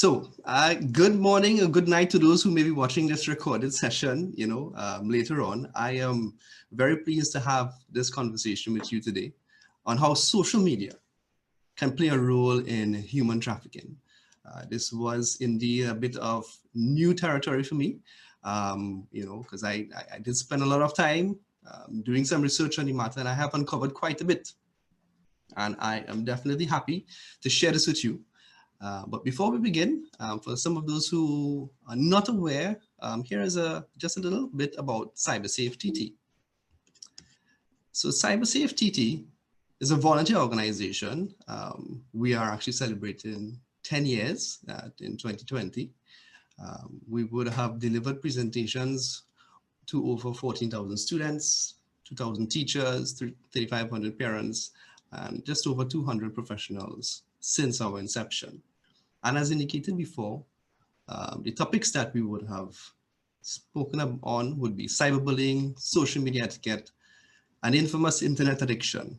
Good morning or good night to those who may be watching this recorded session, later on. I am very pleased to have this conversation with you today on how social media can play a role in human trafficking. This was indeed a bit of new territory for me, because I did spend a lot of time doing some research on the matter, and I have uncovered quite a bit. And I am definitely happy to share this with you. But before we begin, for some of those who are not aware, here is just a little bit about CyberSafeTT. So CyberSafeTT is a volunteer organization. We are actually celebrating 10 years in 2020. We would have delivered presentations to over 14,000 students, 2,000 teachers, 3,500 parents, and just over 200 professionals since our inception. And as indicated before, the topics that we would have spoken on would be cyberbullying, social media etiquette, and infamous internet addiction.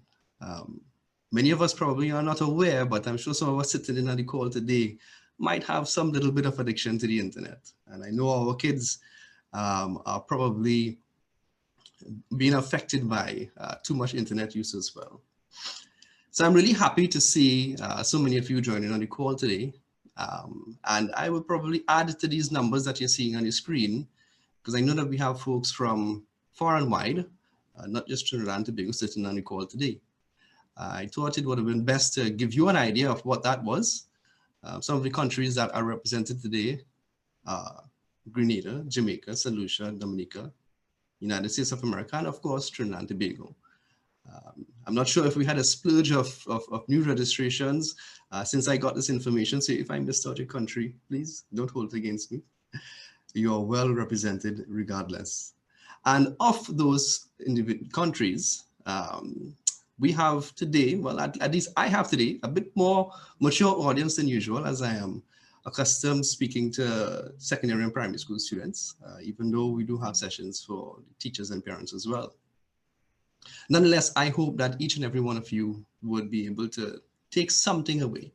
Many of us probably are not aware, but I'm sure some of us sitting in on the call today might have some little bit of addiction to the internet. And I know our kids are probably being affected by too much internet use as well. So I'm really happy to see so many of you joining on the call today. And I will probably add to these numbers that you're seeing on your screen, because I know that we have folks from far and wide, not just Trinidad and Tobago, sitting on the call today. I thought it would have been best to give you an idea of what that was. Some of the countries that are represented today are Grenada, Jamaica, St. Lucia, Dominica, United States of America, and of course, Trinidad and Tobago. I'm not sure if we had a splurge of new registrations since I got this information. So if I missed out your country, please don't hold it against me. You are well represented regardless. And of those individual countries, we have today, well, at least I have today, a bit more mature audience than usual, as I am accustomed speaking to secondary and primary school students, even though we do have sessions for teachers and parents as well. Nonetheless, I hope that each and every one of you would be able to take something away,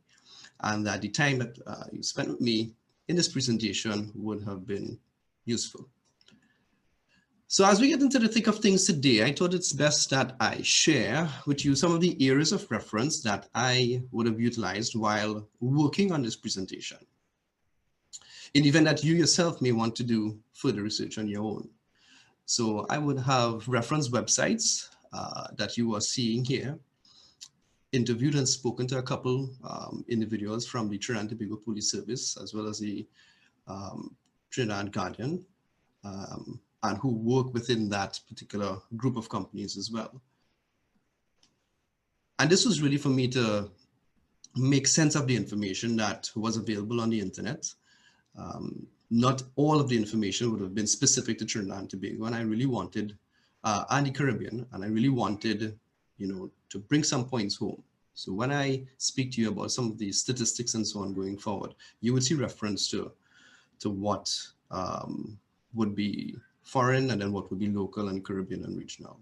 and that the time that you spent with me in this presentation would have been useful. So as we get into the thick of things today, I thought it's best that I share with you some of the areas of reference that I would have utilized while working on this presentation, in the event that you yourself may want to do further research on your own. So I would have reference websites that you are seeing here, interviewed and spoken to a couple individuals from the Trinidad and Tobago Police Service, as well as the Trinidad Guardian, and who work within that particular group of companies as well. And this was really for me to make sense of the information that was available on the internet. Not all of the information would have been specific to Trinidad and Tobago, and I really wanted, and the Caribbean, and I really wanted, to bring some points home. So when I speak to you about some of the statistics and so on going forward, you would see reference to what would be foreign and then what would be local and Caribbean and regional.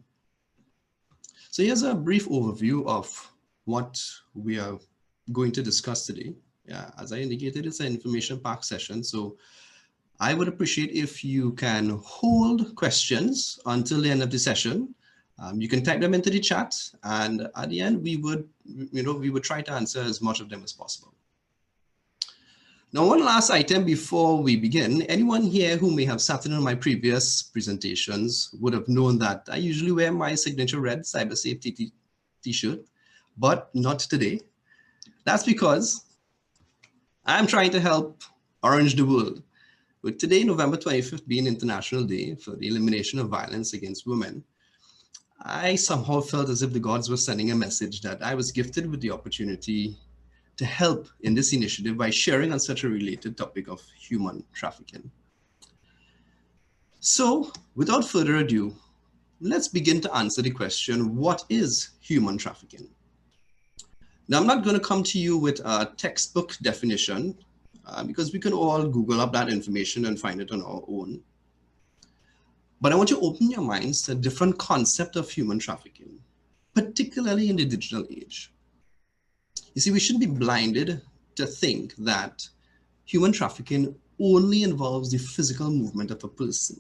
So here's a brief overview of what we are going to discuss today. Yeah, as I indicated, it's an information-packed session, so I would appreciate if you can hold questions until the end of the session. You can type them into the chat, and at the end, we would try to answer as much of them as possible. Now, one last item before we begin. Anyone here who may have sat in on my previous presentations would have known that I usually wear my signature red CyberSafeTT t-shirt, but not today. That's because I'm trying to help orange the world. With today, November 25th, being International Day for the Elimination of Violence Against Women, I somehow felt as if the gods were sending a message that I was gifted with the opportunity to help in this initiative by sharing on such a related topic of human trafficking. So, without further ado, let's begin to answer the question, what is human trafficking? Now, I'm not going to come to you with a textbook definition, because we can all Google up that information and find it on our own. But I want you to open your minds to a different concept of human trafficking, particularly in the digital age. You see, we shouldn't be blinded to think that human trafficking only involves the physical movement of a person.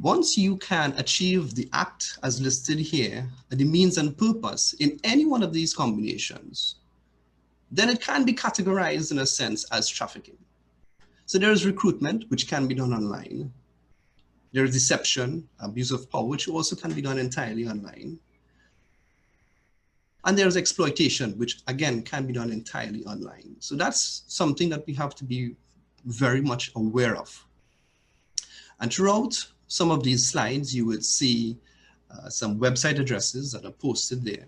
Once you can achieve the act as listed here, the means and purpose in any one of these combinations, then it can be categorized in a sense as trafficking. So there is recruitment, which can be done online. There is deception, abuse of power, which also can be done entirely online. And there's exploitation, which again can be done entirely online. So that's something that we have to be very much aware of. And throughout some of these slides, you would see some website addresses that are posted there.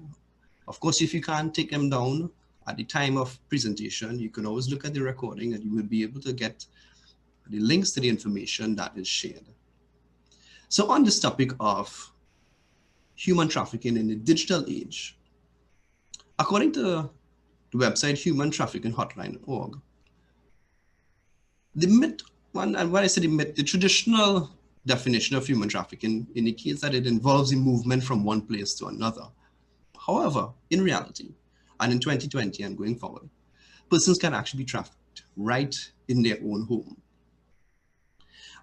Of course, if you can't take them down at the time of presentation, you can always look at the recording and you will be able to get the links to the information that is shared. So on this topic of human trafficking in the digital age, according to the website HumanTrafficking.org, the myth, and when I say the myth, the traditional definition of human trafficking indicates that it involves a movement from one place to another. However, in reality, and in 2020 and going forward, persons can actually be trafficked right in their own home.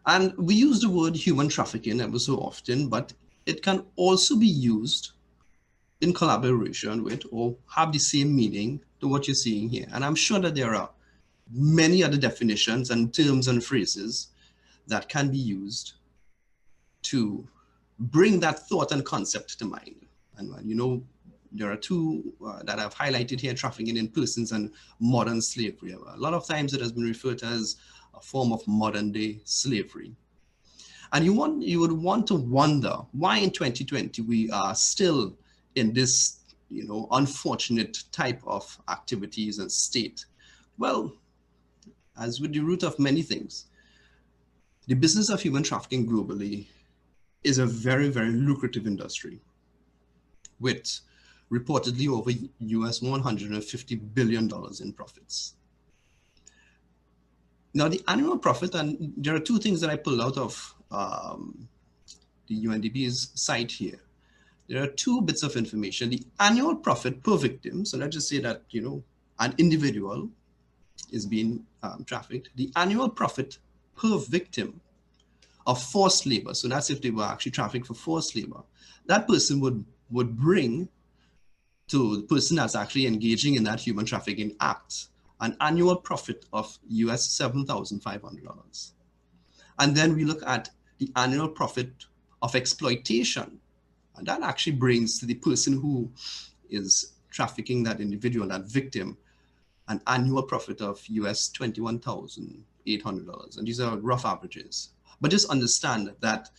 And we use the word human trafficking ever so often, but it can also be used in collaboration with or have the same meaning to what you're seeing here. And I'm sure that there are many other definitions and terms and phrases that can be used to bring that thought and concept to mind. And you know, there are two that I've highlighted here: trafficking in persons and modern slavery. A lot of times it has been referred to as a form of modern day slavery. And you would want to wonder why in 2020 we are still in this, you know, unfortunate type of activities and state. Well, as with the root of many things, the business of human trafficking globally is a very, very lucrative industry with reportedly over US $150 billion in profits. Now, the annual profit, and there are two things that I pulled out of the UNDP's site here. There are two bits of information. The annual profit per victim, so let's just say that, you know, an individual is being trafficked. The annual profit per victim of forced labor, so that's if they were actually trafficked for forced labor, that person would bring to the person that's actually engaging in that human trafficking act an annual profit of US $7,500. And then we look at the annual profit of exploitation, and that actually brings to the person who is trafficking that individual, that victim, an annual profit of US $21,800. And these are rough averages. But just understand that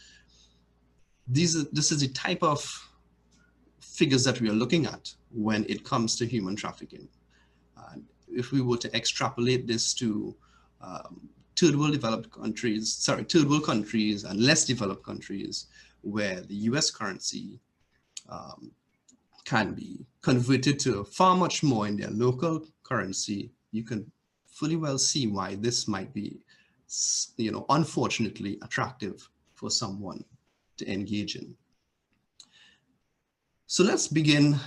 this is the type of figures that we are looking at when it comes to human trafficking. And if we were to extrapolate this to third world countries and less developed countries, where the US currency can be converted to far much more in their local currency, you can fully well see why this might be, you know, unfortunately attractive for someone to engage in. So let's begin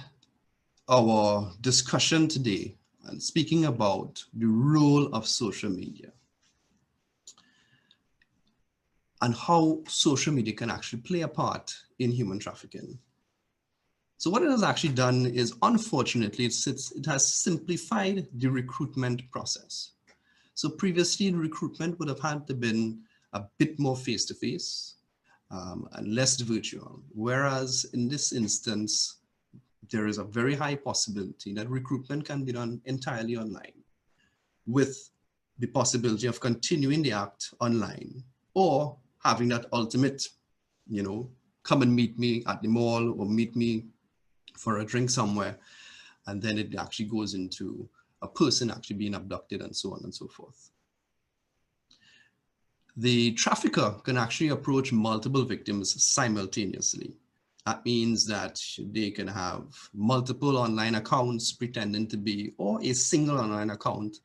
our discussion today and speaking about the role of social media and how social media can actually play a part in human trafficking. So what it has actually done is, unfortunately, it has simplified the recruitment process. So previously, the recruitment would have had to been a bit more face-to-face and less virtual. Whereas in this instance, there is a very high possibility that recruitment can be done entirely online, with the possibility of continuing the act online or having that ultimate, you know, come and meet me at the mall or meet me for a drink somewhere. And then it actually goes into a person actually being abducted and so on and so forth. The trafficker can actually approach multiple victims simultaneously. That means that they can have multiple online accounts pretending to be, or a single online account,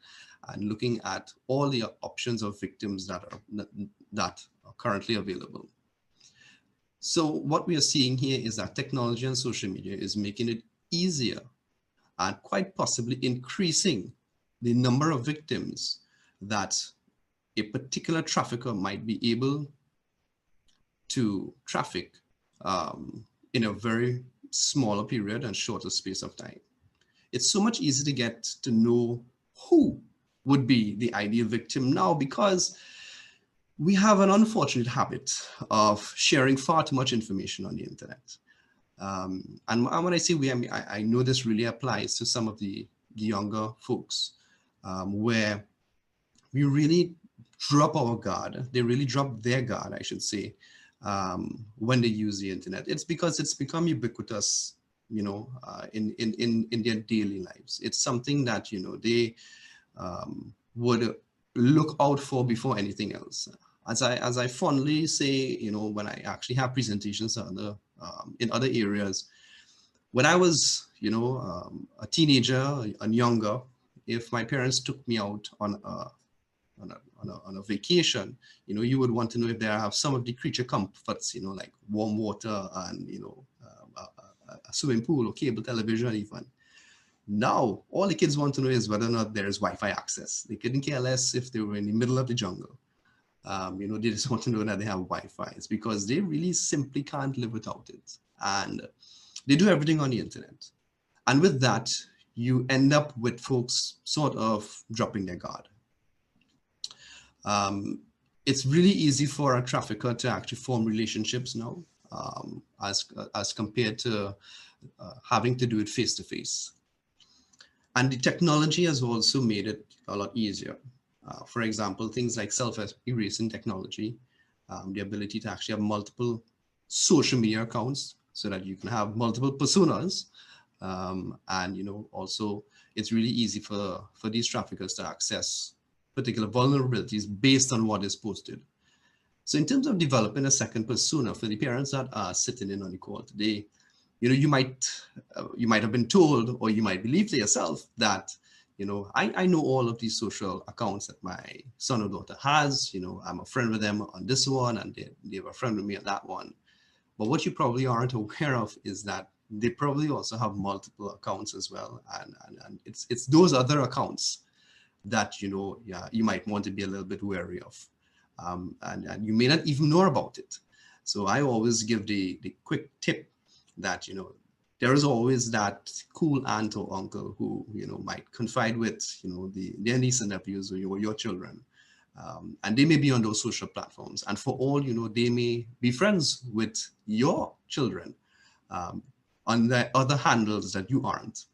and looking at all the options of victims that are currently available. So what we are seeing here is that technology and social media is making it easier and quite possibly increasing the number of victims that a particular trafficker might be able to traffic in a very smaller period and shorter space of time. It's so much easier to get to know who would be the ideal victim now, because we have an unfortunate habit of sharing far too much information on the internet. And when I say we, I mean, I know this really applies to some of the younger folks, where we really drop our guard. They really drop their guard, I should say, when they use the internet. It's because it's become ubiquitous, you know, in their daily lives. It's something that, you know, they would look out for before anything else. As I fondly say, you know, when I actually have presentations in other areas, when I was, you know, a teenager and younger, if my parents took me out on a vacation, you know, you would want to know if they have some of the creature comforts, you know, like warm water and, you know, a swimming pool or cable television even. Now, all the kids want to know is whether or not there is Wi-Fi access. They couldn't care less if they were in the middle of the jungle. You know, they just want to know that they have Wi-Fi. It's because they really simply can't live without it. And they do everything on the internet. And with that, you end up with folks sort of dropping their guard. It's really easy for a trafficker to actually form relationships now, as compared to having to do it face to face. And the technology has also made it a lot easier. For example, things like self-erasing technology, the ability to actually have multiple social media accounts so that you can have multiple personas. And, you know, also it's really easy for these traffickers to access particular vulnerabilities based on what is posted. So in terms of developing a second persona, for the parents that are sitting in on the call today, you know, you might have been told, or you might believe to yourself that, you know, I know all of these social accounts that my son or daughter has. You know, I'm a friend with them on this one, and they have a friend with me on that one. But what you probably aren't aware of is that they probably also have multiple accounts as well, and it's those other accounts that, you know, yeah, you might want to be a little bit wary of, and you may not even know about it. So I always give the quick tip that, you know, there is always that cool aunt or uncle who, you know, might confide with, you know, their niece and nephews or your children. And they may be on those social platforms. And for all, you know, they may be friends with your children on the other handles that you aren't.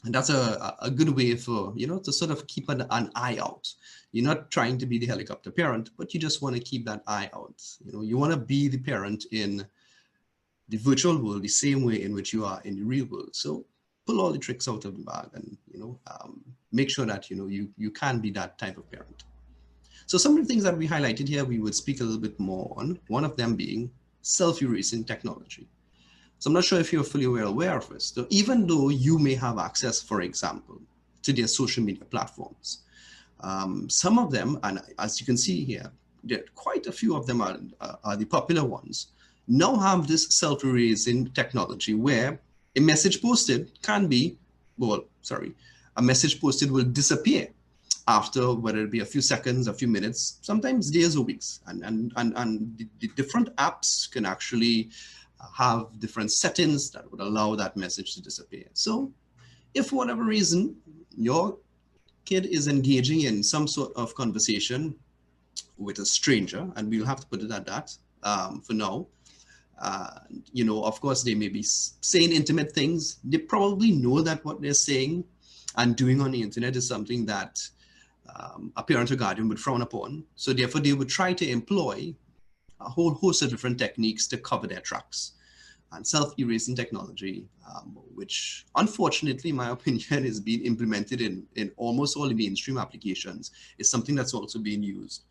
And that's a good way for, you know, to sort of keep an eye out. You're not trying to be the helicopter parent, but you just want to keep that eye out. You know, you want to be the parent in the virtual world the same way in which you are in the real world. So pull all the tricks out of the bag and, you know, make sure that, you know, you can be that type of parent. So some of the things that we highlighted here, we would speak a little bit more on, one of them being self-erasing technology. So I'm not sure if you're fully aware of this. So even though you may have access, for example, to their social media platforms, some of them, and as you can see here, there quite a few of them are the popular ones, now have this self-erasing technology where a message posted can be, well, sorry, a message posted will disappear after, whether it be a few seconds, a few minutes, sometimes days or weeks. And the different apps can actually have different settings that would allow that message to disappear. So if for whatever reason your kid is engaging in some sort of conversation with a stranger, and we'll have to put it at that for now, you know, of course, they may be saying intimate things. They probably know that what they're saying and doing on the internet is something that a parent or guardian would frown upon. So therefore, they would try to employ a whole host of different techniques to cover their tracks. And self-erasing technology, which unfortunately, in my opinion, is being implemented in almost all the mainstream applications, is something that's also being used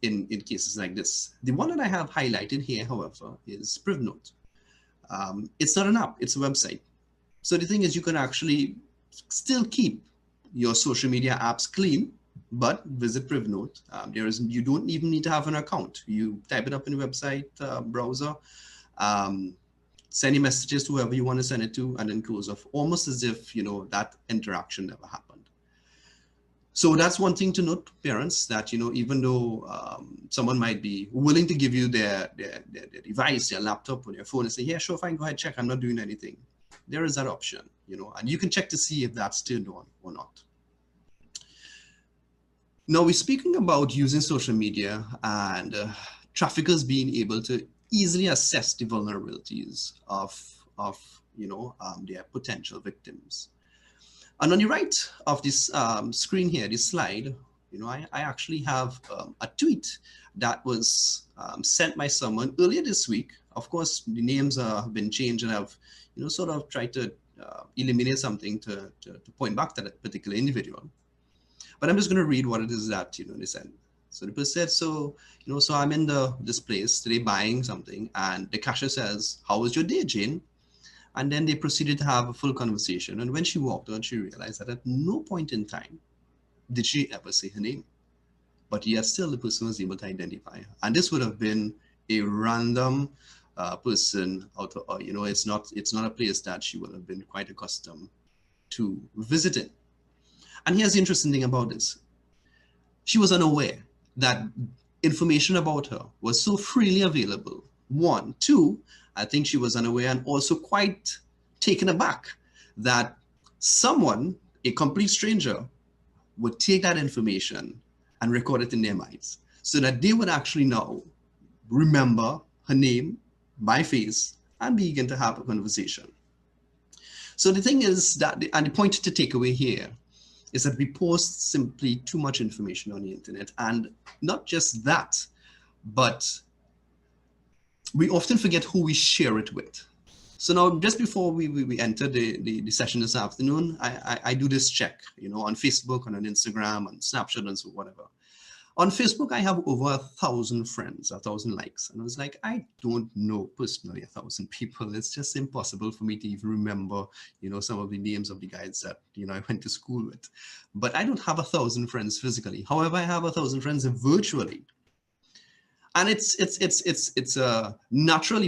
in cases like this. The one that I have highlighted here, however, is PrivNote. It's not an app, it's a website. So the thing is, you can actually still keep your social media apps clean, but visit PrivNote. You don't even need to have an account. You type it up in the website browser, send your messages to whoever you want to send it to, and then close off, almost as if, you know, that interaction never happened. So that's one thing to note, parents, that, even though someone might be willing to give you their device, their laptop or their phone and say, yeah, sure, fine, go ahead, check, I'm not doing anything. There is that option, and you can check to see if that's turned on or not. Now we're speaking about using social media and traffickers being able to easily assess the vulnerabilities of their potential victims. And on the right of this screen here, this slide, I actually have a tweet that was sent by someone earlier this week. Of course, the names have been changed, and I've, sort of tried to eliminate something to point back to that particular individual. But I'm just going to read what it is that, they said. So the person said, so I'm in this place today buying something, and the cashier says, how was your day, Jane? And then they proceeded to have a full conversation. And when she walked out, she realized that at no point in time did she ever say her name. But yet still the person was able to identify her. And this would have been a random person out of, it's not a place that she would have been quite accustomed to visiting. And here's the interesting thing about this. She was unaware that information about her was so freely available. One. Two, I think she was unaware and also quite taken aback that someone, a complete stranger, would take that information and record it in their minds so that they would actually now remember her name by face and begin to have a conversation. So the thing is that, and the point to take away here is that we post simply too much information on the internet. And not just that, but we often forget who we share it with. So now, just before we enter the session this afternoon, I do this check, on Facebook, on Instagram, on Snapchat, and so whatever. On Facebook, I have over 1,000 friends, 1,000 likes. And I was like, I don't know personally 1,000 people. It's just impossible for me to even remember, some of the names of the guys that, I went to school with. But I don't have 1,000 friends physically. However, I have 1,000 friends virtually. And it's a natural,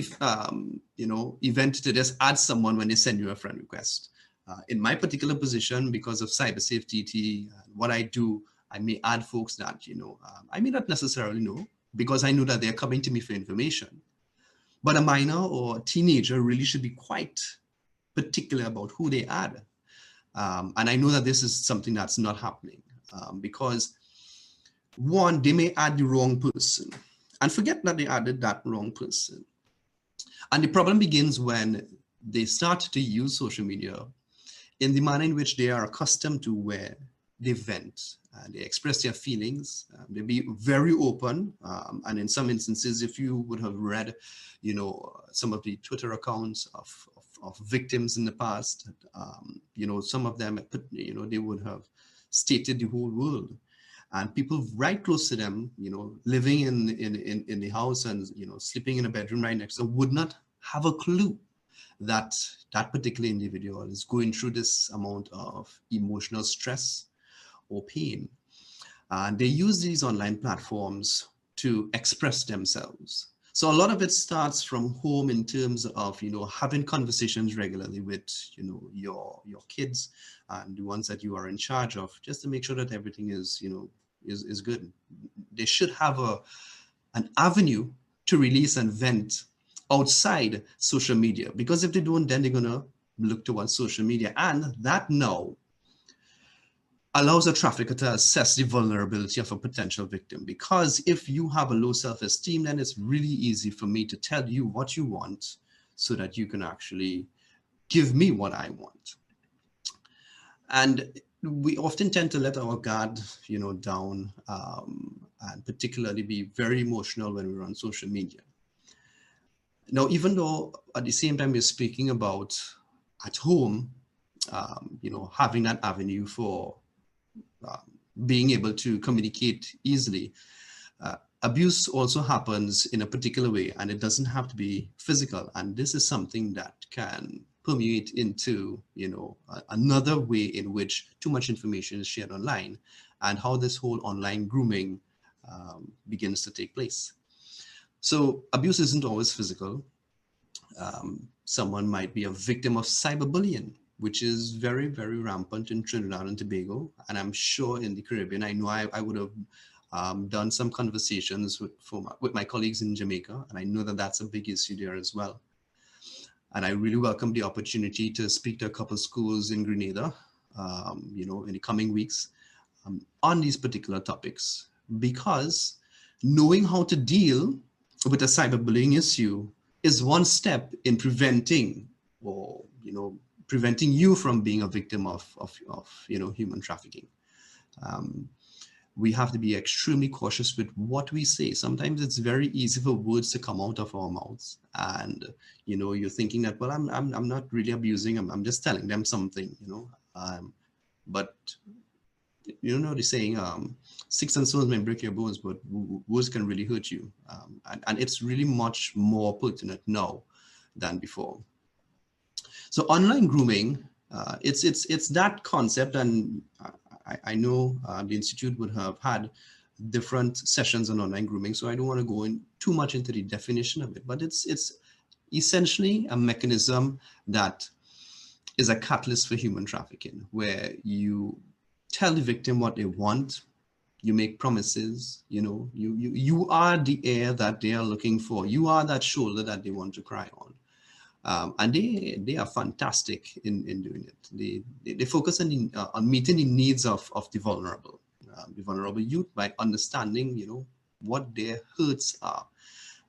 event to just add someone when they send you a friend request. In my particular position, because of cyber safety, what I do, I may add folks that, I may not necessarily know because I know that they're coming to me for information. But a minor or a teenager really should be quite particular about who they add. And I know that this is something that's not happening because, one, they may add the wrong person and forget that they added that wrong person. And the problem begins when they start to use social media in the manner in which they are accustomed to, where they vent, they express their feelings, they be very open. And in some instances, if you would have read, some of the Twitter accounts of victims in the past, some of them, they would have stated the whole world. And people right close to them, living in the house and, sleeping in a bedroom right next to them, would not have a clue that that particular individual is going through this amount of emotional stress or pain. And they use these online platforms to express themselves. So a lot of it starts from home in terms of, having conversations regularly with, your kids and the ones that you are in charge of, just to make sure that everything is, is good. They should have an avenue to release and vent outside social media, because if they don't, then they're gonna look towards social media, and that now allows a trafficker to assess the vulnerability of a potential victim. Because if you have a low self-esteem, then it's really easy for me to tell you what you want so that you can actually give me what I want. And we often tend to let our guard, down, and particularly be very emotional when we're on social media. Now, even though at the same time we're speaking about at home, having that avenue for being able to communicate easily, abuse also happens in a particular way, and it doesn't have to be physical. And this is something that can permeate into, another way in which too much information is shared online, and how this whole online grooming begins to take place. So abuse isn't always physical. Someone might be a victim of cyberbullying, which is very, very rampant in Trinidad and Tobago. And I'm sure in the Caribbean, I know I would have done some conversations with my colleagues in Jamaica, and I know that that's a big issue there as well. And I really welcome the opportunity to speak to a couple schools in Grenada, in the coming weeks on these particular topics, because knowing how to deal with a cyberbullying issue is one step in preventing, or preventing you from being a victim of human trafficking. We have to be extremely cautious with what we say. Sometimes it's very easy for words to come out of our mouths, and you're thinking that, well, I'm not really abusing them, I'm just telling them something, but the saying, sticks and stones may break your bones, but words can really hurt you, and it's really much more pertinent now than before. So online grooming, it's that concept, and I know the Institute would have had different sessions on online grooming, so I don't want to go in too much into the definition of it, but it's essentially a mechanism that is a catalyst for human trafficking, where you tell the victim what they want, you make promises, you are the heir that they are looking for, you are that shoulder that they want to cry on. And they are fantastic in doing it. They focus on meeting the needs of the vulnerable youth by understanding, what their hurts are,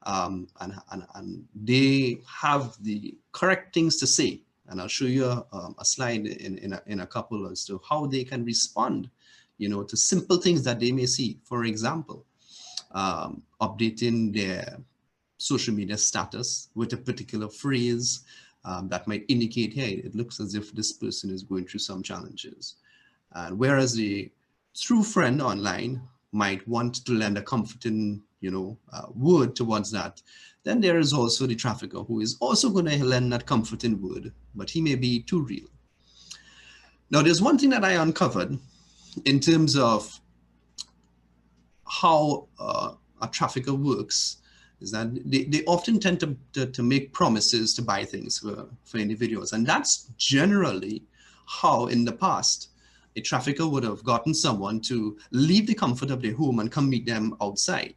and they have the correct things to say. And I'll show you a slide in a couple as to how they can respond, to simple things that they may see. For example, updating their social media status with a particular phrase that might indicate, hey, it looks as if this person is going through some challenges. And whereas the true friend online might want to lend a comforting, word towards that, then there is also the trafficker who is also going to lend that comforting word, but he may be too real. Now, there's one thing that I uncovered in terms of how a trafficker works, is that they often tend to make promises to buy things for individuals. And that's generally how, in the past, a trafficker would have gotten someone to leave the comfort of their home and come meet them outside.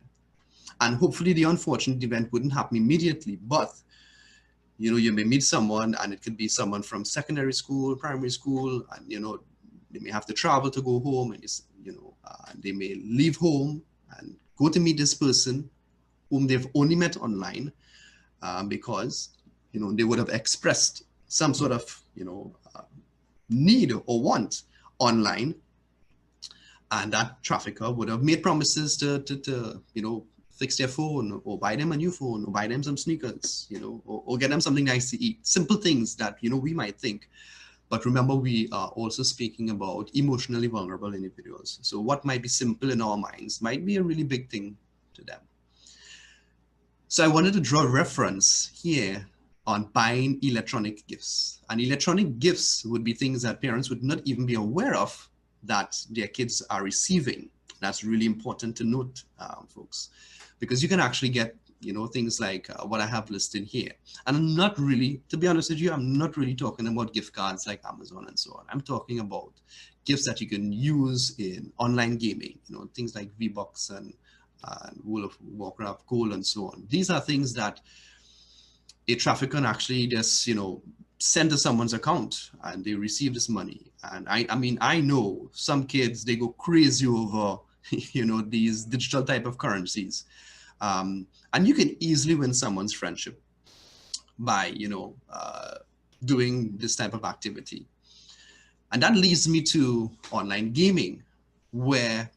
And hopefully the unfortunate event wouldn't happen immediately, but you may meet someone, and it could be someone from secondary school, primary school, and they may have to travel to go home, and they may leave home and go to meet this person whom they've only met online, because they would have expressed some sort of need or want online, and that trafficker would have made promises to fix their phone, or buy them a new phone, or buy them some sneakers, or get them something nice to eat. Simple things that we might think. But remember, we are also speaking about emotionally vulnerable individuals. So what might be simple in our minds might be a really big thing to them. So I wanted to draw a reference here on buying electronic gifts. And electronic gifts would be things that parents would not even be aware of that their kids are receiving. That's really important to note, folks, because you can actually get things like what I have listed here. And I'm not really, to be honest with you, I'm not really talking about gift cards like Amazon and so on. I'm talking about gifts that you can use in online gaming, things like V-Bucks and World of Warcraft Gold and so on. These are things that a trafficker can actually just, send to someone's account, and they receive this money. And I mean, I know some kids, they go crazy over, these digital type of currencies. And you can easily win someone's friendship by, doing this type of activity. And that leads me to online gaming, where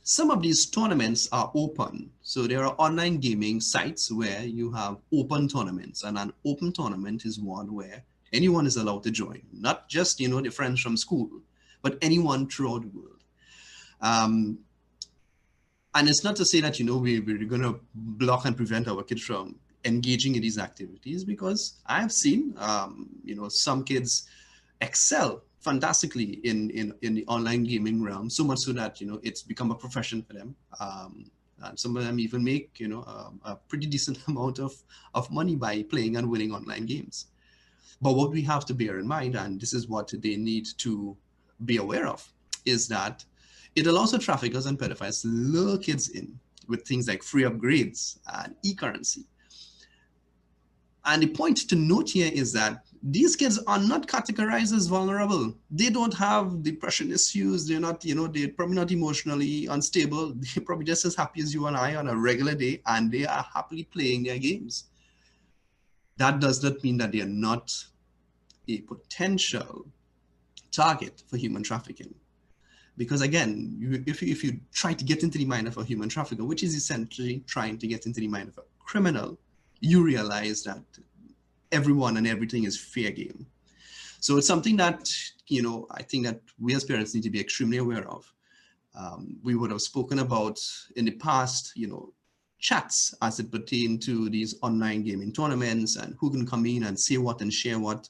some of these tournaments are open. So there are online gaming sites where you have open tournaments, and an open tournament is one where anyone is allowed to join, not just, the friends from school, but anyone throughout the world. And it's not to say that, we're going to block and prevent our kids from engaging in these activities, because I've seen, some kids excel fantastically in the online gaming realm, so much so that, it's become a profession for them. And some of them even make, a pretty decent amount of money by playing and winning online games. But what we have to bear in mind, and this is what they need to be aware of, is that it allows the traffickers and pedophiles to lure kids in with things like free upgrades and e-currency. And the point to note here is that these kids are not categorized as vulnerable. They don't have depression issues. They're not, they're probably not emotionally unstable. They're probably just as happy as you and I on a regular day, and they are happily playing their games. That does not mean that they are not a potential target for human trafficking. Because again, if you try to get into the mind of a human trafficker, which is essentially trying to get into the mind of a criminal, you realize that everyone and everything is fair game. So it's something that, I think that we as parents need to be extremely aware of. We would have spoken about in the past, chats as it pertains to these online gaming tournaments and who can come in and say what and share what.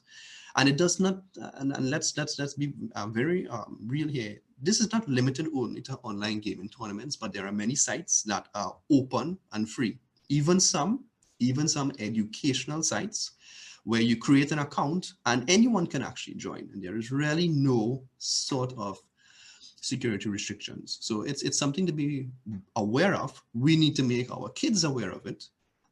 And it does not, and let's be very real here. This is not limited only to online gaming tournaments, but there are many sites that are open and free. Even some educational sites where you create an account and anyone can actually join. And there is really no sort of security restrictions. So it's something to be aware of. We need to make our kids aware of it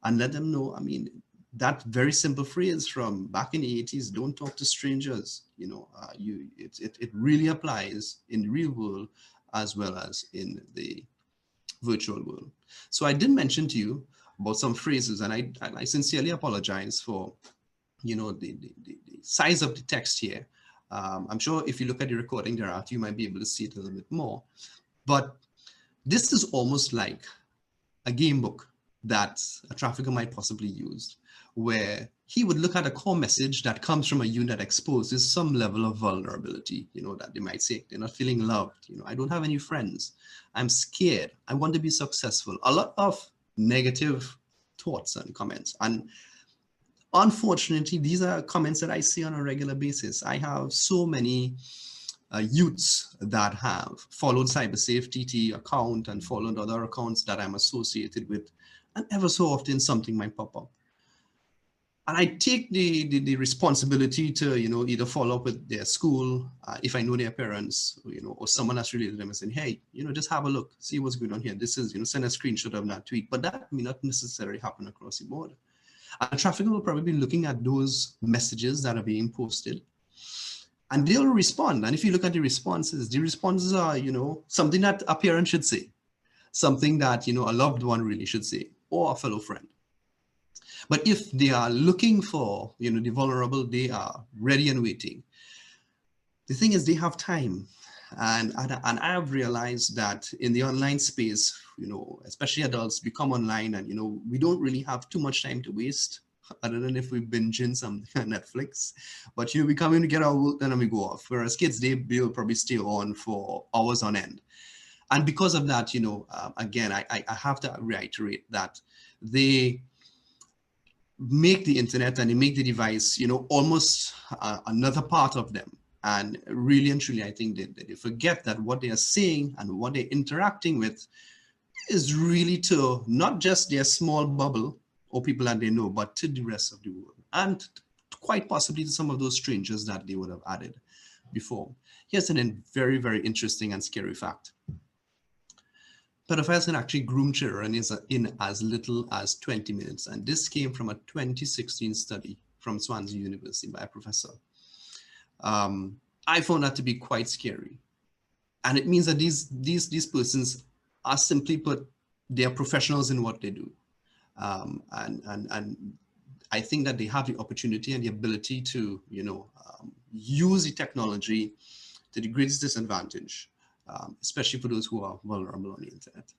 and let them know. I mean, that very simple phrase from back in the 80s, don't talk to strangers, it really applies in the real world as well as in the virtual world. So I did mention to you about some phrases, and I sincerely apologize for, the size of the text here. I'm sure if you look at the recording thereafter, you might be able to see it a little bit more. But this is almost like a game book that a trafficker might possibly use, where he would look at a core message that comes from a unit that exposes some level of vulnerability, that they might say they're not feeling loved. I don't have any friends. I'm scared. I want to be successful. A lot of negative thoughts and comments. And unfortunately, these are comments that I see on a regular basis. I have so many youths that have followed CyberSafe TT account and followed other accounts that I'm associated with, and ever so often something might pop up. And I take the responsibility to, either follow up with their school, if I know their parents, or someone that's related to them and saying, hey, just have a look, see what's going on here. This is, send a screenshot of that tweet, but that may not necessarily happen across the board. And the trafficker will probably be looking at those messages that are being posted, and they'll respond. And if you look at the responses are, something that a parent should say, something that, a loved one really should say, or a fellow friend. But if they are looking for, the vulnerable, they are ready and waiting. The thing is, they have time. And I have realized that in the online space, especially adults become online and, we don't really have too much time to waste, other than if we binge in something on Netflix. But, we come in to get our work done and we go off. Whereas kids, they'll probably stay on for hours on end. And because of that, again, I have to reiterate that they make the internet and they make the device, almost another part of them. And really and truly, I think that they forget that what they are saying and what they're interacting with is really to not just their small bubble or people that they know, but to the rest of the world. And quite possibly to some of those strangers that they would have added before. Here's a very, very interesting and scary fact. Pedophiles can actually groom children in as little as 20 minutes. And this came from a 2016 study from Swansea University by a professor. I found that to be quite scary. And it means that these persons are, simply put, they are professionals in what they do. And I think that they have the opportunity and the ability to, use the technology to the greatest disadvantage. Especially for those who are vulnerable on the internet.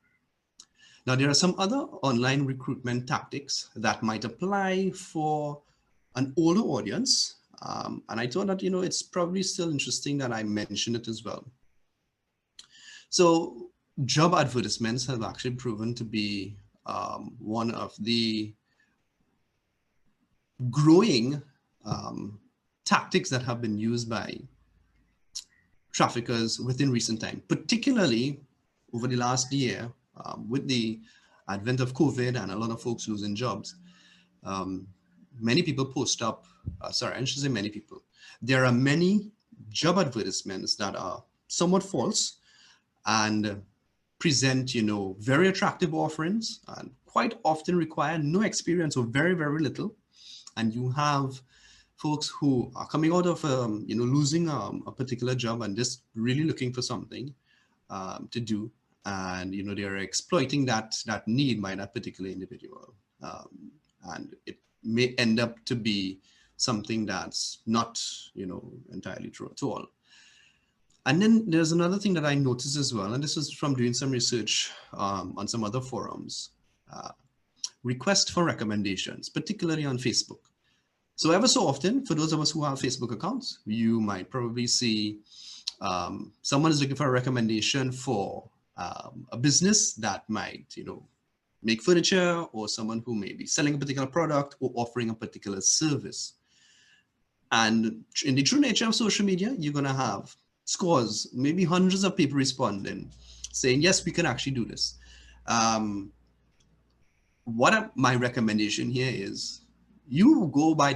Now, there are some other online recruitment tactics that might apply for an older audience. And I thought that, it's probably still interesting that I mention it as well. So job advertisements have actually proven to be one of the growing tactics that have been used by traffickers within recent time, particularly over the last year with the advent of COVID and a lot of folks losing jobs. Many people post up sorry, I should say many people. There are many job advertisements that are somewhat false and present, very attractive offerings and quite often require no experience or very, very little. And you have folks who are coming out of, losing a particular job and just really looking for something to do. And, they're exploiting that need by that particular individual. And it may end up to be something that's not, entirely true at all. And then there's another thing that I noticed as well, and this is from doing some research on some other forums, request for recommendations, particularly on Facebook. So ever so often, for those of us who have Facebook accounts, you might probably see someone is looking for a recommendation for a business that might, make furniture, or someone who may be selling a particular product or offering a particular service. And in the true nature of social media, you're going to have scores, maybe hundreds of people responding, saying, yes, we can actually do this. My recommendation here is you go by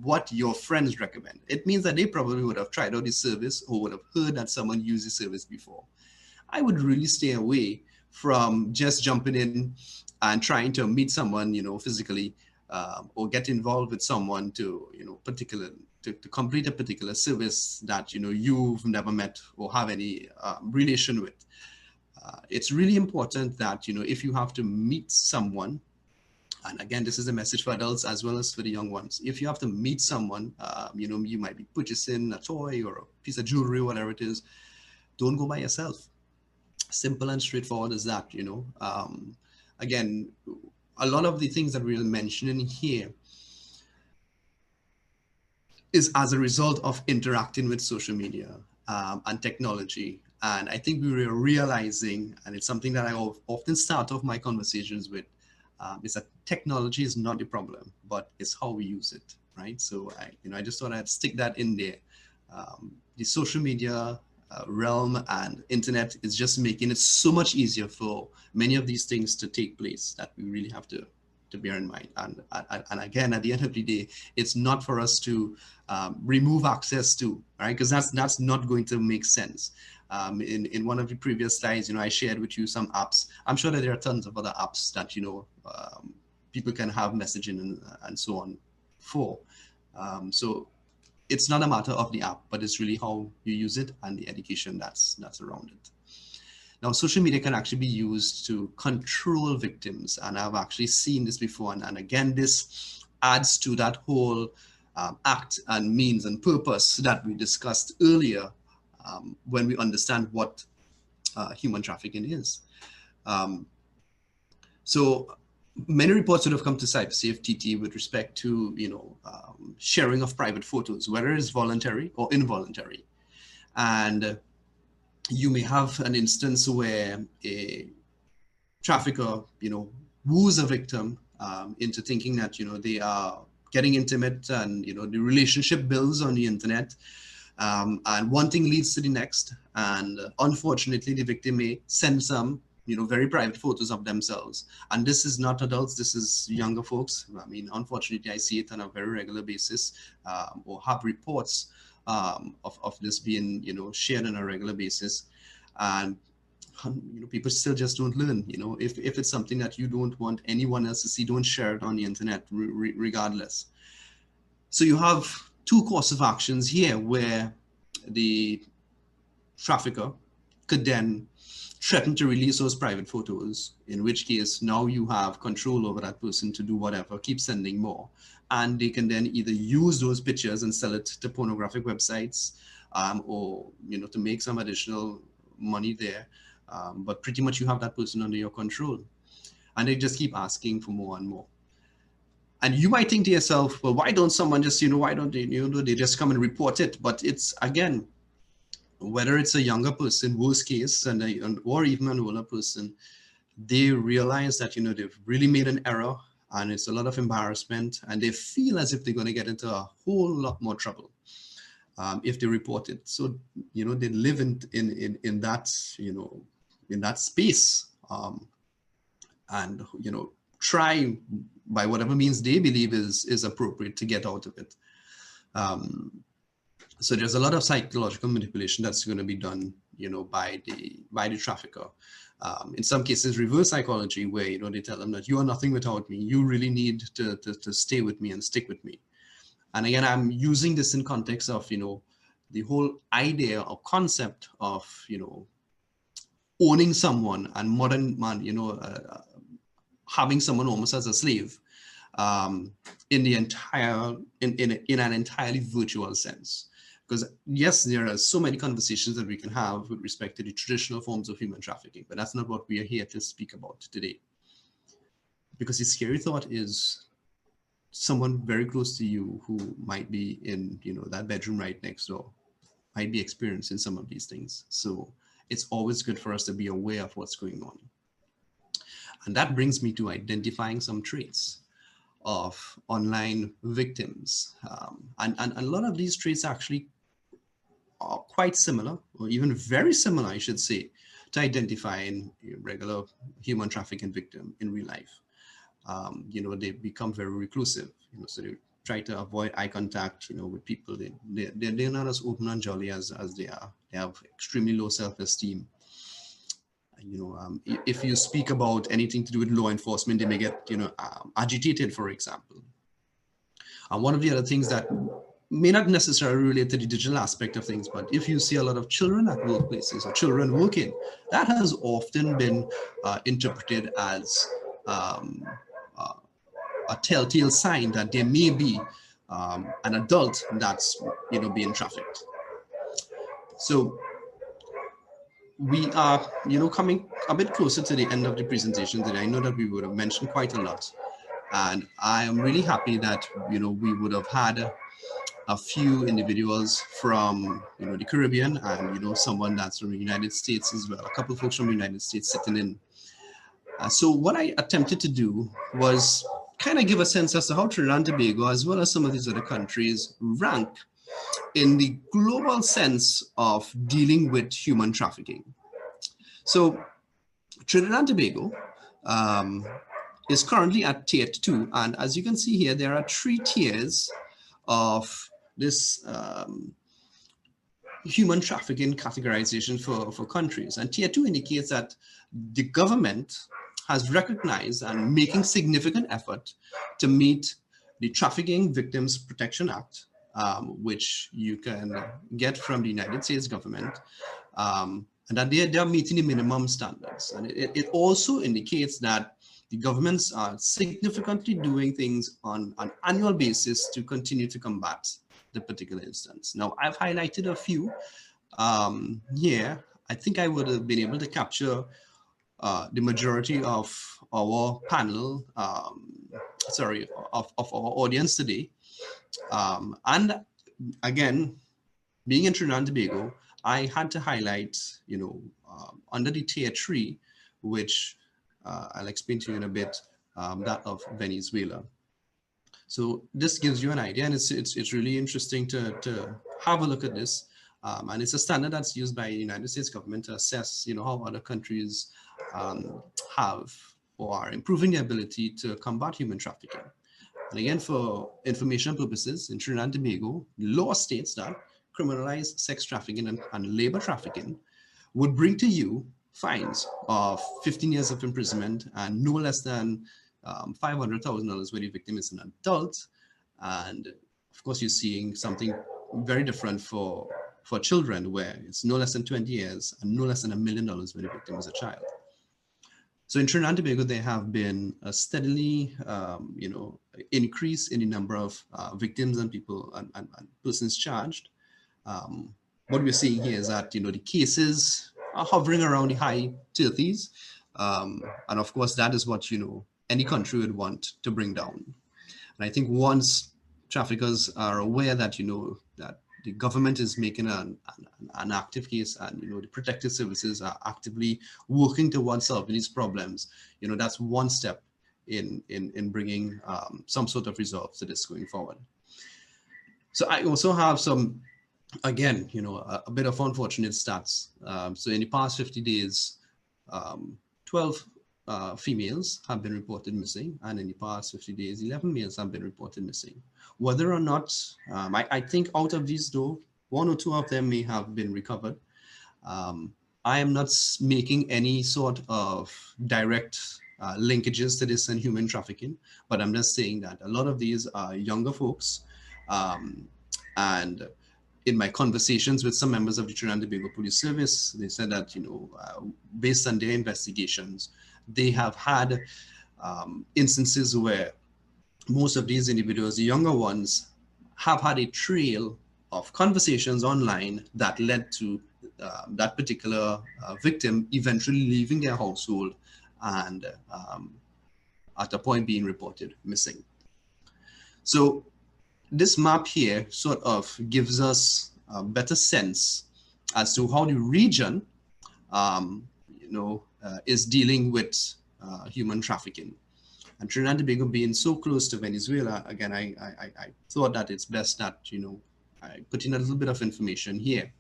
what your friends recommend. It means that they probably would have tried out the service or would have heard that someone used the service before. I would really stay away from just jumping in and trying to meet someone, physically, or get involved with someone to, to complete a particular service that, you've never met or have any relation with. It's really important that, if you have to meet someone, and again, this is a message for adults as well as for the young ones. If you have to meet someone, you might be purchasing a toy or a piece of jewelry, whatever it is, don't go by yourself. Simple and straightforward as that, Again, a lot of the things that we're mentioning here is as a result of interacting with social media and technology. And I think we were realizing, and it's something that I often start off my conversations with, is that technology is not the problem, but it's how we use it, right? So I just thought I'd stick that in there. The social media realm and internet is just making it so much easier for many of these things to take place that we really have to bear in mind. And again, at the end of the day, it's not for us to remove access to, right? Because that's not going to make sense. In one of the previous slides, I shared with you some apps. I'm sure that there are tons of other apps that, people can have messaging and so on for. So it's not a matter of the app, but it's really how you use it and the education that's around it. Now, social media can actually be used to control victims, and I've actually seen this before. And again, this adds to that whole act and means and purpose that we discussed earlier when we understand what human trafficking is. So many reports would have come to CyberSafeTT with respect to, sharing of private photos, whether it's voluntary or involuntary. And you may have an instance where a trafficker, woos a victim into thinking that, they are getting intimate and, the relationship builds on the internet. And one thing leads to the next. And unfortunately, the victim may send some, very private photos of themselves. And this is not adults, this is younger folks. I mean, unfortunately, I see it on a very regular basis, or have reports of this being, shared on a regular basis. And, people still just don't learn. If it's something that you don't want anyone else to see, don't share it on the internet regardless. So you have two course of actions here where the trafficker could then threaten to release those private photos, in which case now you have control over that person to do whatever, keep sending more. And they can then either use those pictures and sell it to pornographic websites, or, to make some additional money there. But pretty much you have that person under your control. And they just keep asking for more and more. And you might think to yourself, well, why don't someone just, why don't they, they just come and report it? But it's, again, whether it's a younger person, worst case, or even an older person, they realize that, they've really made an error and it's a lot of embarrassment, and they feel as if they're going to get into a whole lot more trouble if they report it. So, they live in that, in that space, and, try by whatever means they believe is appropriate to get out of it. So there's a lot of psychological manipulation that's going to be done, by the trafficker. In some cases, reverse psychology, where they tell them that you are nothing without me. You really need to stay with me and stick with me. And again, I'm using this in context of the whole idea or concept of owning someone and modern man, having someone almost as a slave, in an entirely virtual sense. Because yes, there are so many conversations that we can have with respect to the traditional forms of human trafficking, but that's not what we are here to speak about today. Because the scary thought is someone very close to you who might be in that bedroom right next door might be experiencing some of these things. So it's always good for us to be aware of what's going on. And that brings me to identifying some traits of online victims. And a lot of these traits actually are quite similar, or even very similar, I should say, to identifying a regular human trafficking victim in real life. They become very reclusive, so they try to avoid eye contact, with people. They're not as open and jolly as they are. They have extremely low self-esteem. If you speak about anything to do with law enforcement, they may get, agitated, for example. And one of the other things that may not necessarily relate to the digital aspect of things, but if you see a lot of children at workplaces or children working, that has often been interpreted as a telltale sign that there may be an adult that's being trafficked. So we are coming a bit closer to the end of the presentation today. I know that we would have mentioned quite a lot, and I am really happy that we would have had a few individuals from the Caribbean, and someone that's from the United States as well, a couple of folks from the United States sitting in. So what I attempted to do was kind of give a sense as to how Trinidad and Tobago, as well as some of these other countries, rank in the global sense of dealing with human trafficking. So Trinidad and Tobago is currently at tier 2, and as you can see here, there are 3 tiers of this human trafficking categorization for countries. And tier 2 indicates that the government has recognized and making significant effort to meet the Trafficking Victims Protection Act, which you can get from the United States government, and that they are meeting the minimum standards. And it also indicates that the governments are significantly doing things on an annual basis to continue to combat the particular instance. Now, I've highlighted a few here. I think I would have been able to capture the majority of our panel, of our audience today. And again, being in Trinidad and Tobago, I had to highlight, under the tier 3, which I'll explain to you in a bit, that of Venezuela. So this gives you an idea, and it's really interesting to have a look at this. And it's a standard that's used by the United States government to assess, how other countries have or are improving their ability to combat human trafficking. And again, for information purposes, in Trinidad and Tobago, law states that criminalized sex trafficking and labor trafficking would bring to you fines of 15 years of imprisonment and no less than $500,000 where the victim is an adult. And of course, you're seeing something very different for children, where it's no less than 20 years and no less than $1 million when the victim is a child. So in Trinidad and Tobago, there have been a steadily, increase in the number of victims and people and persons charged. What we're seeing here is that, the cases are hovering around the high 30s. And of course, that is what, any country would want to bring down. And I think once traffickers are aware that, that the government is making an active case, and the protective services are actively working towards solving these problems, that's one step in bringing some sort of resolve to this going forward. So I also have some, again, a bit of unfortunate stats. So in the past 50 days, 12 females have been reported missing, and in the past 50 days, 11 males have been reported missing. Whether or not, I think out of these though, 1 or 2 of them may have been recovered. I am not making any sort of direct linkages to this and human trafficking, but I'm just saying that a lot of these are younger folks. And in my conversations with some members of the Trinidad and Tobago Police Service, they said that, based on their investigations, they have had instances where most of these individuals, the younger ones, have had a trail of conversations online that led to that particular victim eventually leaving their household and at a point being reported missing. So this map here sort of gives us a better sense as to how the region is dealing with human trafficking. And Trinidad and Tobago being so close to Venezuela, again, I thought that it's best that, I put in a little bit of information here.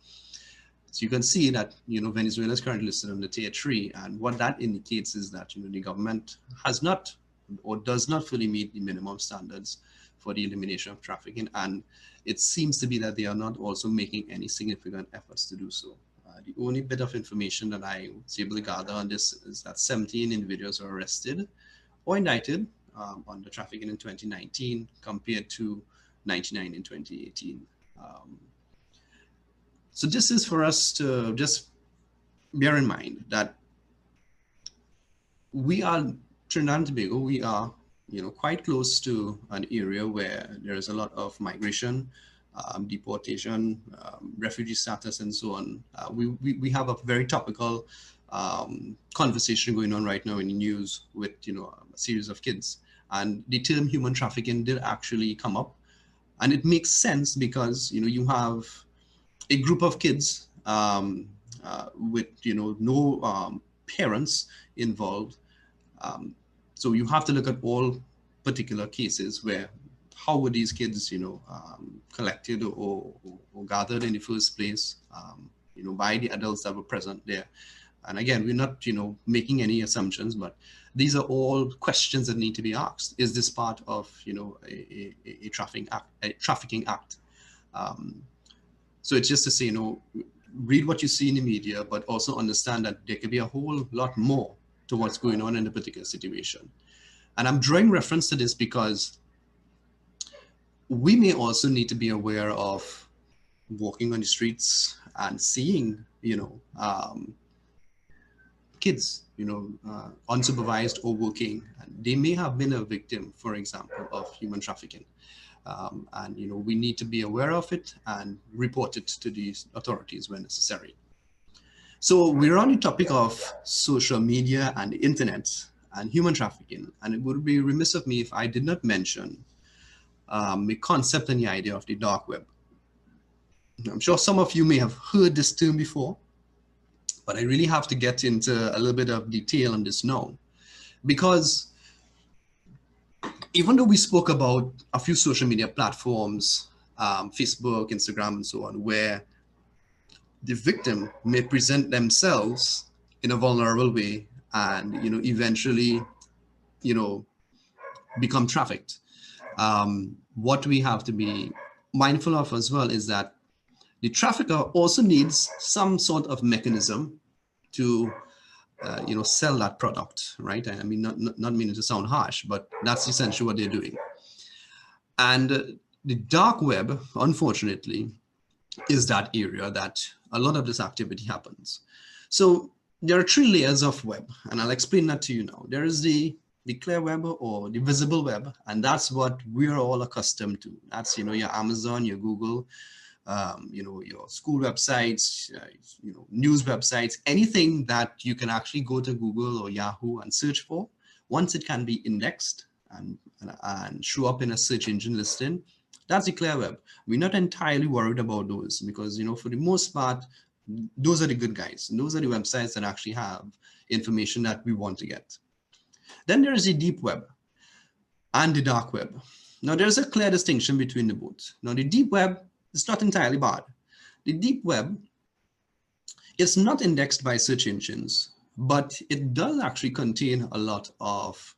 So you can see that, Venezuela is currently listed under Tier 3, and what that indicates is that, the government has not or does not fully meet the minimum standards for the elimination of trafficking, and it seems to be that they are not also making any significant efforts to do so. The only bit of information that I was able to gather on this is that 17 individuals were arrested or indicted on the trafficking in 2019 compared to 99 in 2018. So this is for us to just bear in mind that we are, Trinidad and Tobago, we are quite close to an area where there is a lot of migration, deportation, refugee status, and so on. We have a very topical conversation going on right now in the news with a series of kids, and the term human trafficking did actually come up, and it makes sense because you have a group of kids with no parents involved. So you have to look at all particular cases where how were these kids collected or gathered in the first place by the adults that were present there. And again, we're not making any assumptions, but these are all questions that need to be asked. Is this part of a trafficking act? So it's just to say, read what you see in the media, but also understand that there could be a whole lot more to what's going on in a particular situation. And I'm drawing reference to this because we may also need to be aware of walking on the streets and seeing, kids, unsupervised or working. And they may have been a victim, for example, of human trafficking. And we need to be aware of it and report it to the authorities when necessary. So we're on the topic of social media and the internet and human trafficking, and it would be remiss of me if I did not mention the concept and the idea of the dark web. I'm sure some of you may have heard this term before, but I really have to get into a little bit of detail on this now, because even though we spoke about a few social media platforms, Facebook, Instagram, and so on, where the victim may present themselves in a vulnerable way and, eventually, become trafficked. What we have to be mindful of as well is that the trafficker also needs some sort of mechanism to sell that product, right? I mean, not meaning to sound harsh, but that's essentially what they're doing. And the dark web, unfortunately, is that area that a lot of this activity happens. So there are 3 layers of web, and I'll explain that to you now. There is the clear web or the visible web, and that's what we're all accustomed to. That's, your Amazon, your Google, your school websites, news websites, anything that you can actually go to Google or Yahoo and search for. Once it can be indexed and show up in a search engine listing, that's the clear web. We're not entirely worried about those because, for the most part, those are the good guys. And those are the websites that actually have information that we want to get. Then there is the deep web and the dark web. Now, there's a clear distinction between the both. Now, the deep web is not entirely bad. The deep web is not indexed by search engines, but it does actually contain a lot of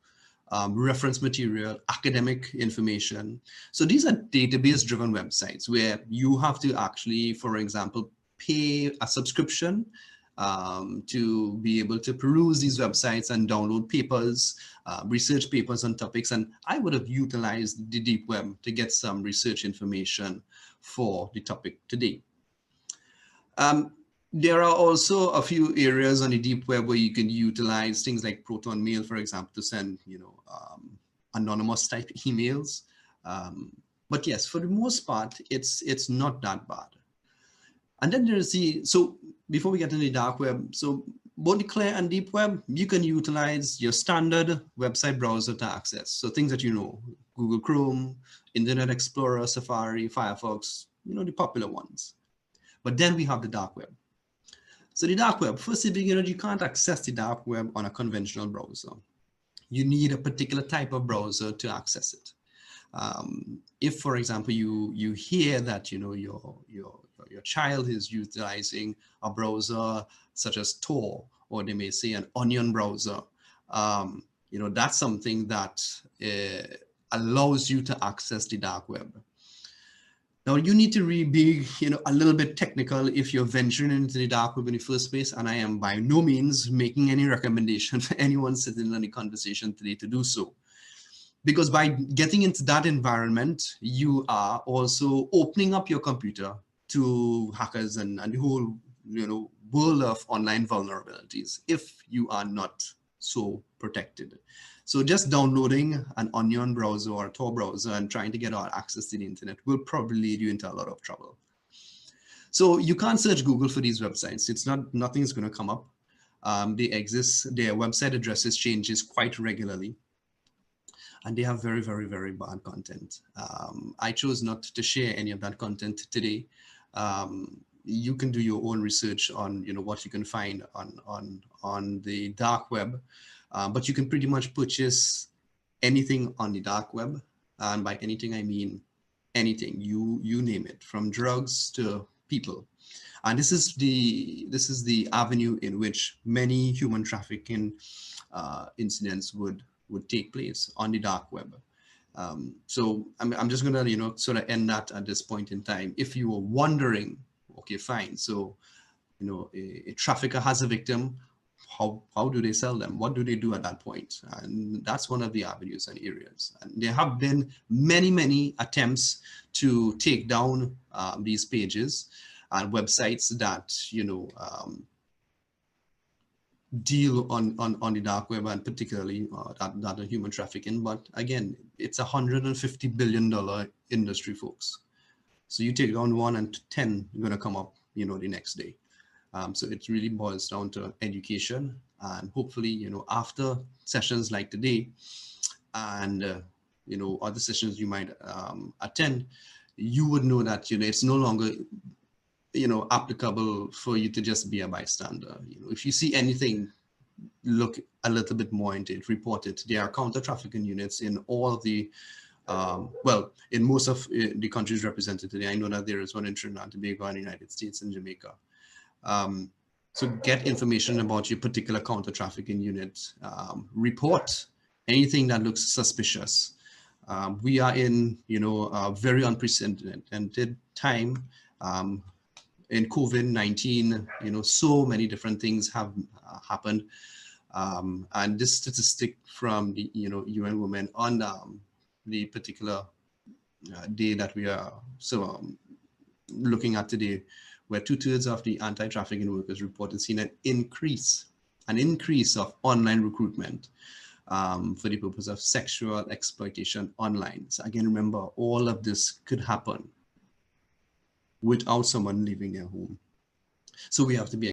reference material, academic information. So these are database-driven websites where you have to actually, for example, pay a subscription to be able to peruse these websites and download papers, research papers on topics. And I would have utilized the deep web to get some research information for the topic today. There are also a few areas on the deep web where you can utilize things like Proton Mail, for example, to send, anonymous type emails. But yes, for the most part, it's not that bad. And then there's so before we get into the dark web, so both the clear and deep web, you can utilize your standard website browser to access. So things that Google Chrome, Internet Explorer, Safari, Firefox, the popular ones. But then we have the dark web. So the dark web, first of all, you can't access the dark web on a conventional browser. You need a particular type of browser to access it. If, for example, you hear that your child is utilizing a browser such as Tor, or they may say an Onion browser, that's something that allows you to access the dark web. Now you need to really be, a little bit technical if you're venturing into the dark web in the first place, and I am by no means making any recommendation for anyone sitting in the conversation today to do so. Because by getting into that environment, you are also opening up your computer to hackers and the whole, world of online vulnerabilities if you are not so protected. So just downloading an Onion browser or a Tor browser and trying to get access to the internet will probably lead you into a lot of trouble. So you can't search Google for these websites. Nothing's going to come up. They exist. Their website addresses changes quite regularly. And they have very, very, very bad content. I chose not to share any of that content today. You can do your own research on what you can find on the dark web, but you can pretty much purchase anything on the dark web, and by anything I mean anything. You name it, from drugs to people. And this is the avenue in which many human trafficking incidents would take place, on the dark web. So I'm just gonna sort of end that at this point in time. If you were wondering, okay, fine. So a trafficker has a victim. How do they sell them? What do they do at that point? And that's one of the avenues and areas. And there have been many attempts to take down these pages and websites that deal on the dark web, and particularly that of human trafficking. But again, it's $150 billion industry, folks. So you take down one and 10 are going to come up, the next day. So it really boils down to education, and hopefully, after sessions like today, and other sessions you might attend, you would know that it's no longer applicable for you to just be a bystander. If you see anything, look a little bit more into it, report it. There are counter-trafficking units in all of the, well, in most of the countries represented today. I know that there is one in Trinidad and Tobago and the United States and Jamaica. So get information about your particular counter-trafficking unit. Report anything that looks suspicious. We are in, a very unprecedented time. In COVID-19, so many different things have happened. And this statistic from the, UN Women on the particular day that we are looking at today, where 2/3 of the anti-trafficking workers reported seeing an increase of online recruitment for the purpose of sexual exploitation online. So again, remember, all of this could happen without someone leaving their home. So we have to be